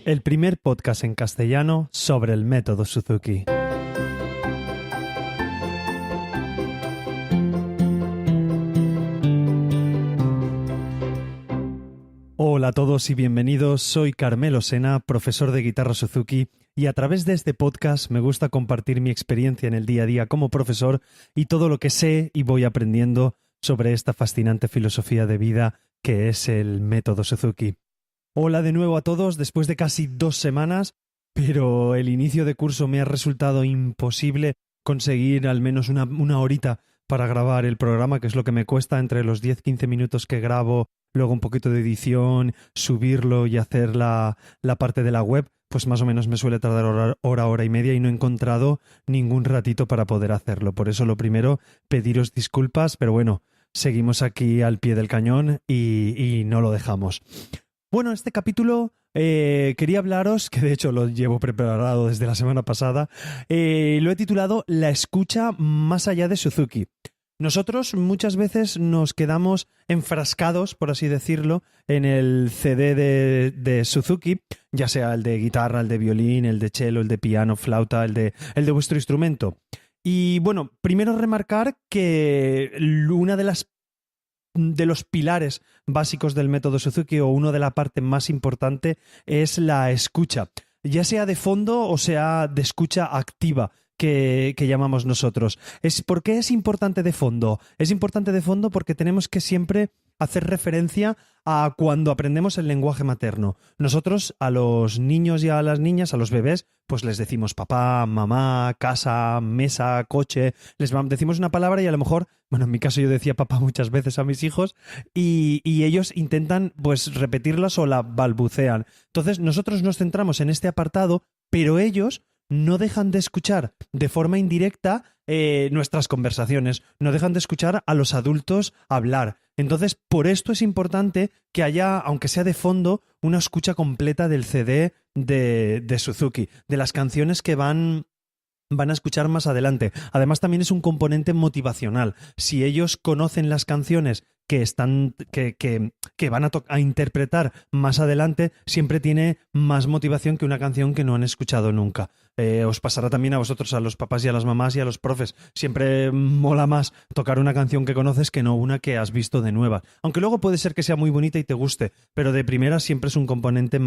el primer podcast en castellano sobre el método Suzuki. Hola a todos y bienvenidos, soy Carmelo Sena, profesor de guitarra Suzuki, y a través de este podcast me gusta compartir mi experiencia en el día a día como profesor y todo lo que sé y voy aprendiendo sobre esta fascinante filosofía de vida que es el método Suzuki. Hola de nuevo a todos después de casi 2 semanas, pero el inicio de curso me ha resultado imposible conseguir al menos una horita para grabar el programa, que es lo que me cuesta entre los 10-15 minutos que grabo, luego un poquito de edición, subirlo y hacer la parte de la web, pues más o menos me suele tardar hora y media y no he encontrado ningún ratito para poder hacerlo. Por eso lo primero, pediros disculpas, pero bueno, seguimos aquí al pie del cañón y no lo dejamos. Bueno, este capítulo quería hablaros, que de hecho lo llevo preparado desde la semana pasada, lo he titulado La escucha más allá de Suzuki. Nosotros muchas veces nos quedamos enfrascados, por así decirlo, en el CD de Suzuki, ya sea el de guitarra, el de violín, el de cello, el de piano, flauta, el de vuestro instrumento. Y bueno, primero remarcar que una de los pilares básicos del método Suzuki, o una de la parte más importante, es la escucha, ya sea de fondo o sea de escucha activa, que llamamos nosotros. ¿Por qué es importante de fondo? Es importante de fondo porque tenemos que siempre hacer referencia a cuando aprendemos el lenguaje materno. Nosotros a los niños y a las niñas, a los bebés, pues les decimos papá, mamá, casa, mesa, coche, decimos una palabra y a lo mejor, bueno, en mi caso yo decía papá muchas veces a mis hijos y ellos intentan pues repetirlas o la balbucean. Entonces nosotros nos centramos en este apartado, pero ellos no dejan de escuchar de forma indirecta nuestras conversaciones, no dejan de escuchar a los adultos hablar. Entonces, por esto es importante que haya, aunque sea de fondo, una escucha completa del CD de Suzuki, de las canciones que van a escuchar más adelante. Además, también es un componente motivacional. Si ellos conocen las canciones que van a interpretar más adelante, siempre tiene más motivación que una canción que no han escuchado nunca. Os pasará también a vosotros, a los papás y a las mamás y a los profes. Siempre mola más tocar una canción que conoces que no una que has visto de nueva. Aunque luego puede ser que sea muy bonita y te guste, pero de primera siempre es un componente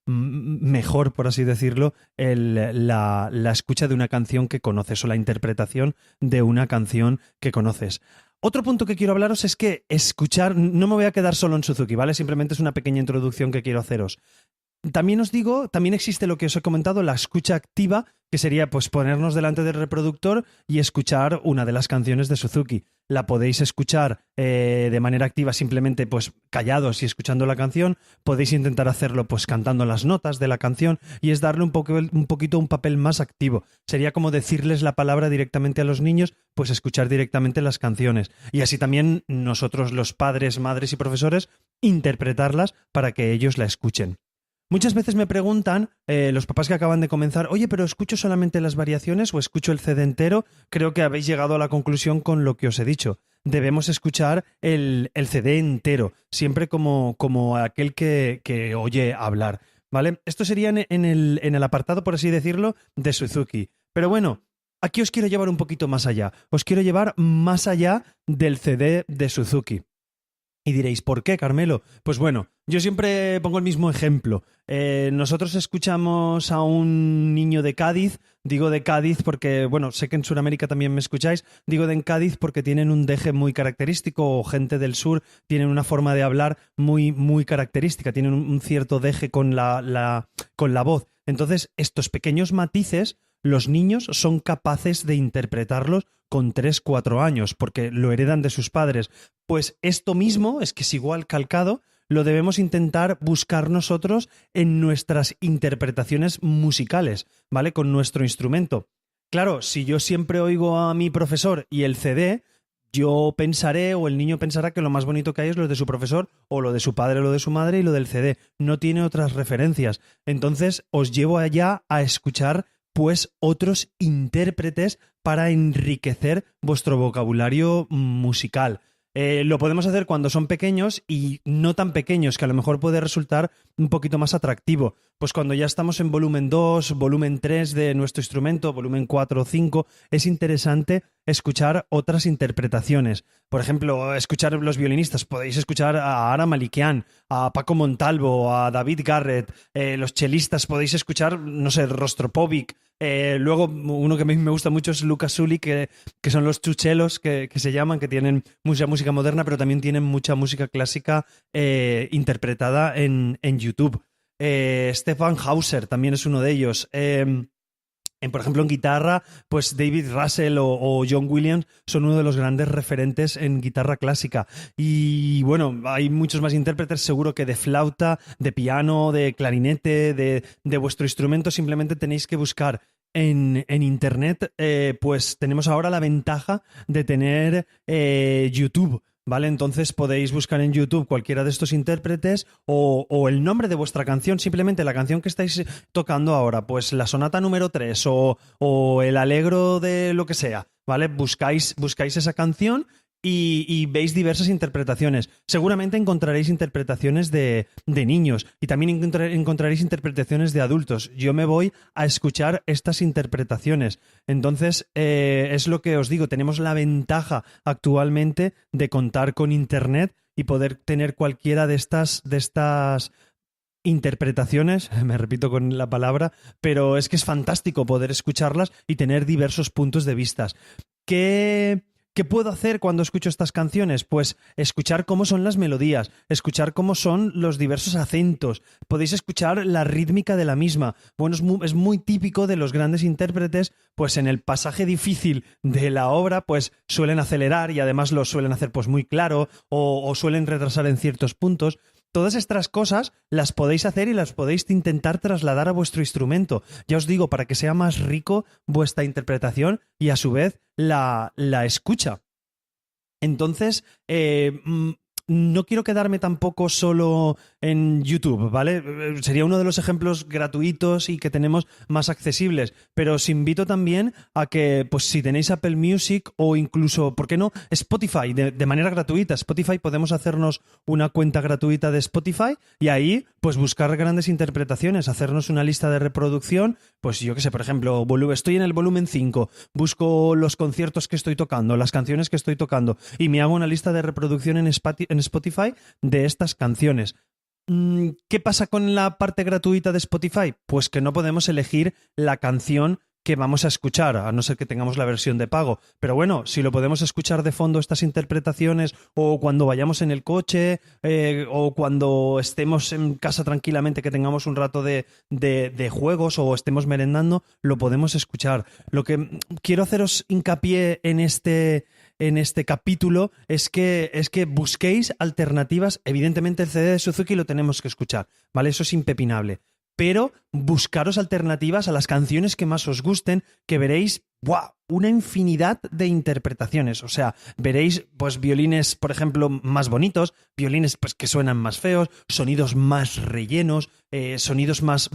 mejor, por así decirlo, la escucha de una canción que conoces o la interpretación de una canción que conoces. Otro punto que quiero hablaros es que escuchar, no me voy a quedar solo en Suzuki, ¿vale? Simplemente es una pequeña introducción que quiero haceros. También os digo, también existe lo que os he comentado, la escucha activa, que sería pues ponernos delante del reproductor y escuchar una de las canciones de Suzuki. La podéis escuchar de manera activa simplemente pues callados y escuchando la canción. Podéis intentar hacerlo pues cantando las notas de la canción y es darle un poquito un papel más activo. Sería como decirles la palabra directamente a los niños, pues escuchar directamente las canciones. Y así también nosotros los padres, madres y profesores interpretarlas para que ellos la escuchen. Muchas veces me preguntan los papás que acaban de comenzar, oye, pero ¿escucho solamente las variaciones o escucho el CD entero? Creo que habéis llegado a la conclusión con lo que os he dicho. Debemos escuchar el CD entero, siempre como aquel que oye hablar, ¿vale? Esto sería en el apartado, por así decirlo, de Suzuki. Pero bueno, aquí os quiero llevar un poquito más allá. Os quiero llevar más allá del CD de Suzuki. Y diréis, ¿por qué, Carmelo? Pues bueno, yo siempre pongo el mismo ejemplo. Nosotros escuchamos a un niño de Cádiz, digo de Cádiz porque, bueno, sé que en Sudamérica también me escucháis, digo de Cádiz porque tienen un deje muy característico, o gente del sur tienen una forma de hablar muy, muy característica, tienen un cierto deje con la voz. Entonces, estos pequeños matices, los niños son capaces de interpretarlos con 3-4 años, porque lo heredan de sus padres. Pues esto mismo, es que es igual calcado, lo debemos intentar buscar nosotros en nuestras interpretaciones musicales, ¿vale? Con nuestro instrumento. Claro, si yo siempre oigo a mi profesor y el CD, yo pensaré o el niño pensará que lo más bonito que hay es lo de su profesor o lo de su padre o lo de su madre y lo del CD. No tiene otras referencias. Entonces os llevo allá a escuchar pues otros intérpretes para enriquecer vuestro vocabulario musical. Lo podemos hacer cuando son pequeños y no tan pequeños, que a lo mejor puede resultar un poquito más atractivo. Pues cuando ya estamos en volumen 2, volumen 3 de nuestro instrumento, volumen 4 o 5, es interesante escuchar otras interpretaciones. Por ejemplo, escuchar los violinistas. Podéis escuchar a Ara Malikian, a Paco Montalvo, a David Garrett. Los chelistas podéis escuchar, no sé, Rostropovich. Luego, uno que a mí me gusta mucho es Luca Sully, que son los chuchelos que se llaman, que tienen mucha música moderna, pero también tienen mucha música clásica interpretada en YouTube. Stefan Hauser también es uno de ellos. Por ejemplo, en guitarra, pues David Russell o John Williams son uno de los grandes referentes en guitarra clásica. Y bueno, hay muchos más intérpretes, seguro que de flauta, de piano, de clarinete, de vuestro instrumento. Simplemente tenéis que buscar en internet. Pues tenemos ahora la ventaja de tener YouTube. ¿Vale? Entonces podéis buscar en YouTube cualquiera de estos intérpretes o el nombre de vuestra canción, simplemente la canción que estáis tocando ahora, pues la sonata número 3 o el allegro de lo que sea, ¿vale? Buscáis esa canción y veis diversas interpretaciones. Seguramente encontraréis interpretaciones de niños y también encontraréis interpretaciones de adultos. Yo me voy a escuchar estas interpretaciones. Entonces, es lo que os digo, tenemos la ventaja actualmente de contar con Internet y poder tener cualquiera de estas interpretaciones, me repito con la palabra, pero es que es fantástico poder escucharlas y tener diversos puntos de vista. ¿Qué puedo hacer cuando escucho estas canciones? Pues escuchar cómo son las melodías, escuchar cómo son los diversos acentos. Podéis escuchar la rítmica de la misma. Bueno, es muy típico de los grandes intérpretes, pues en el pasaje difícil de la obra, pues suelen acelerar y además lo suelen hacer pues muy claro o suelen retrasar en ciertos puntos. Todas estas cosas las podéis hacer y las podéis intentar trasladar a vuestro instrumento. Ya os digo, para que sea más rico vuestra interpretación y a su vez la escucha. Entonces, no quiero quedarme tampoco solo en YouTube, ¿vale? Sería uno de los ejemplos gratuitos y que tenemos más accesibles, pero os invito también a que, pues si tenéis Apple Music o incluso, ¿por qué no? Spotify, de manera gratuita. Spotify, podemos hacernos una cuenta gratuita de Spotify y ahí, pues buscar grandes interpretaciones, hacernos una lista de reproducción, pues yo qué sé, por ejemplo, estoy en el volumen 5, busco los conciertos que estoy tocando, las canciones que estoy tocando y me hago una lista de reproducción en Spotify de estas canciones. ¿Qué pasa con la parte gratuita de Spotify? Pues que no podemos elegir la canción que vamos a escuchar, a no ser que tengamos la versión de pago. Pero bueno, si lo podemos escuchar de fondo estas interpretaciones o cuando vayamos en el coche o cuando estemos en casa tranquilamente, que tengamos un rato de juegos o estemos merendando, lo podemos escuchar. Lo que quiero haceros hincapié en este capítulo es que busquéis alternativas. Evidentemente el CD de Suzuki lo tenemos que escuchar, ¿vale? Eso es impepinable. Pero buscaros alternativas a las canciones que más os gusten, que veréis una infinidad de interpretaciones. O sea, veréis pues violines, por ejemplo, más bonitos, violines pues que suenan más feos, sonidos más rellenos, sonidos más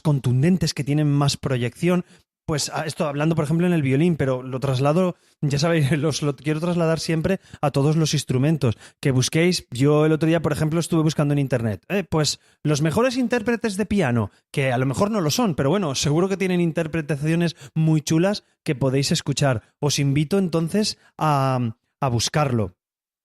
contundentes, que tienen más proyección. Pues esto hablando, por ejemplo, en el violín, pero lo traslado, ya sabéis, lo quiero trasladar siempre a todos los instrumentos. Que busquéis, yo el otro día, por ejemplo, estuve buscando en internet, pues los mejores intérpretes de piano, que a lo mejor no lo son, pero bueno, seguro que tienen interpretaciones muy chulas que podéis escuchar. Os invito entonces a buscarlo.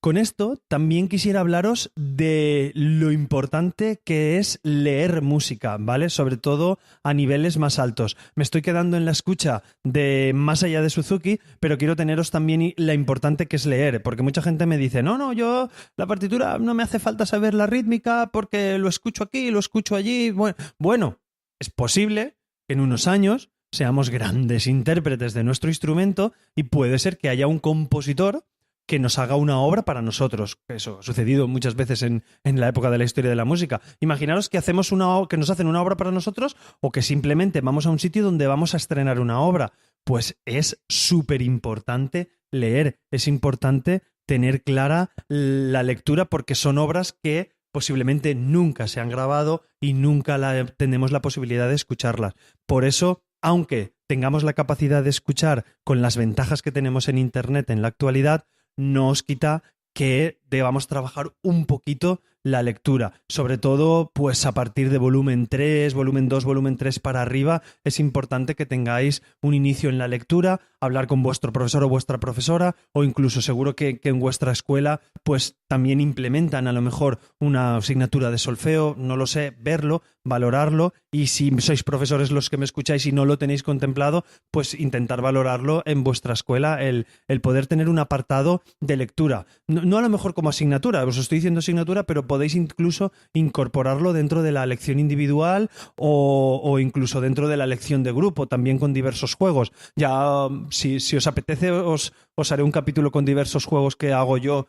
Con esto también quisiera hablaros de lo importante que es leer música, ¿vale? Sobre todo a niveles más altos. Me estoy quedando en la escucha de más allá de Suzuki, pero quiero teneros también la importante que es leer, porque mucha gente me dice, no, yo la partitura no me hace falta saber la rítmica porque lo escucho aquí, lo escucho allí. Bueno, es posible que en unos años seamos grandes intérpretes de nuestro instrumento y puede ser que haya un compositor que nos haga una obra para nosotros. Eso ha sucedido muchas veces en la época de la historia de la música. Imaginaros que que nos hacen una obra para nosotros o que simplemente vamos a un sitio donde vamos a estrenar una obra. Pues es súper importante leer, es importante tener clara la lectura porque son obras que posiblemente nunca se han grabado y nunca tenemos la posibilidad de escucharlas. Por eso, aunque tengamos la capacidad de escuchar con las ventajas que tenemos en Internet en la actualidad, no os quita que debamos trabajar un poquito la lectura, sobre todo pues a partir de volumen 3, volumen 2, volumen 3 para arriba. Es importante que tengáis un inicio en la lectura, hablar con vuestro profesor o vuestra profesora, o incluso seguro que en vuestra escuela pues también implementan a lo mejor una asignatura de solfeo, no lo sé, verlo, valorarlo, y si sois profesores los que me escucháis y no lo tenéis contemplado, pues intentar valorarlo en vuestra escuela, el poder tener un apartado de lectura. No a lo mejor como asignatura, os estoy diciendo asignatura, pero podéis incluso incorporarlo dentro de la lección individual o incluso dentro de la lección de grupo, también con diversos juegos. Ya, si os apetece, os haré un capítulo con diversos juegos que hago yo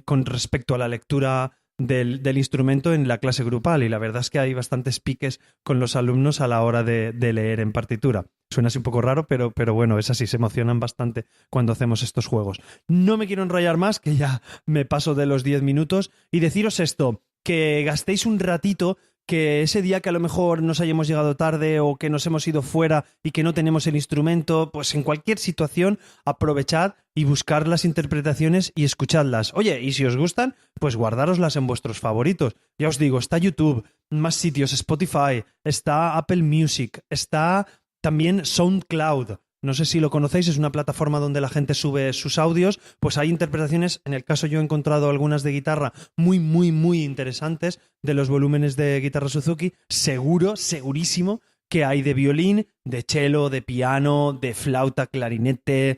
con respecto a la lectura del instrumento en la clase grupal, y la verdad es que hay bastantes piques con los alumnos a la hora de leer en partitura. Suena así un poco raro, pero bueno, es así, se emocionan bastante cuando hacemos estos juegos. No me quiero enrollar más, que ya me paso de los 10 minutos, y deciros esto, que gastéis un ratito, que ese día que a lo mejor nos hayamos llegado tarde o que nos hemos ido fuera y que no tenemos el instrumento, pues en cualquier situación aprovechad y buscar las interpretaciones y escuchadlas. Oye, y si os gustan, pues guardároslas en vuestros favoritos. Ya os digo, está YouTube, más sitios, Spotify, está Apple Music, está también SoundCloud. No sé si lo conocéis, es una plataforma donde la gente sube sus audios, pues hay interpretaciones, en el caso yo he encontrado algunas de guitarra muy, muy, muy interesantes de los volúmenes de guitarra Suzuki, segurísimo que hay de violín, de cello, de piano, de flauta, clarinete,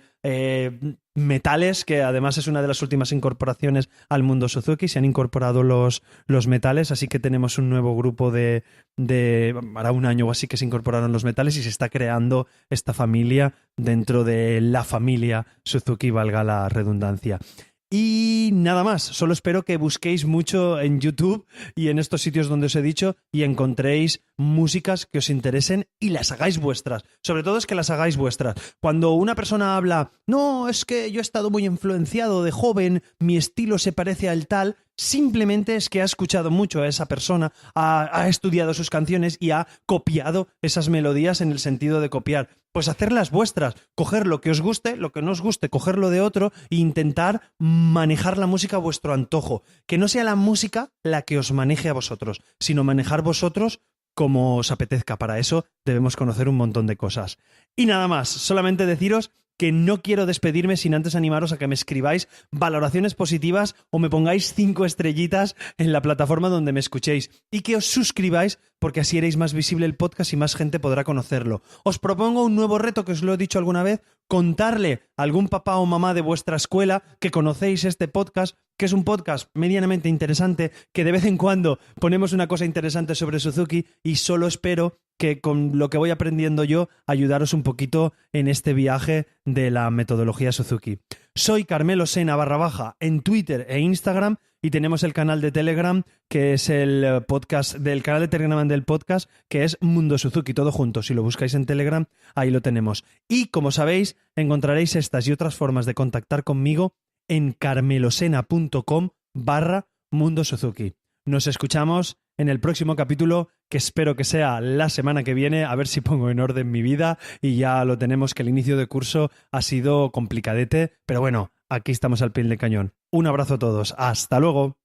metales, que además es una de las últimas incorporaciones al mundo Suzuki, se han incorporado los metales, así que tenemos un nuevo grupo hará un año o así que se incorporaron los metales y se está creando esta familia dentro de la familia Suzuki, valga la redundancia. Y nada más, solo espero que busquéis mucho en YouTube y en estos sitios donde os he dicho y encontréis músicas que os interesen y las hagáis vuestras. Sobre todo es que las hagáis vuestras. Cuando una persona habla, no, es que yo he estado muy influenciado de joven, mi estilo se parece al tal, simplemente es que ha escuchado mucho a esa persona, ha estudiado sus canciones y ha copiado esas melodías en el sentido de copiar. Pues hacerlas vuestras, coger lo que os guste, lo que no os guste, cogerlo de otro e intentar manejar la música a vuestro antojo. Que no sea la música la que os maneje a vosotros, sino manejar vosotros como os apetezca. Para eso debemos conocer un montón de cosas. Y nada más, solamente deciros que no quiero despedirme sin antes animaros a que me escribáis valoraciones positivas o me pongáis 5 estrellitas en la plataforma donde me escuchéis y que os suscribáis, porque así haréis más visible el podcast y más gente podrá conocerlo. Os propongo un nuevo reto que os lo he dicho alguna vez, contarle a algún papá o mamá de vuestra escuela que conocéis este podcast, que es un podcast medianamente interesante, que de vez en cuando ponemos una cosa interesante sobre Suzuki, y solo espero que con lo que voy aprendiendo yo ayudaros un poquito en este viaje de la metodología Suzuki. Soy Carmelo Sena _ en Twitter e Instagram, y tenemos el canal de Telegram, que es el podcast del canal de Telegram del podcast, que es Mundo Suzuki, todo junto. Si lo buscáis en Telegram, ahí lo tenemos. Y como sabéis, encontraréis estas y otras formas de contactar conmigo en carmelosena.com/Mundo Suzuki. Nos escuchamos en el próximo capítulo, que espero que sea la semana que viene, a ver si pongo en orden mi vida, y ya lo tenemos, que el inicio de curso ha sido complicadete, pero bueno, aquí estamos al pie del cañón. Un abrazo a todos, hasta luego.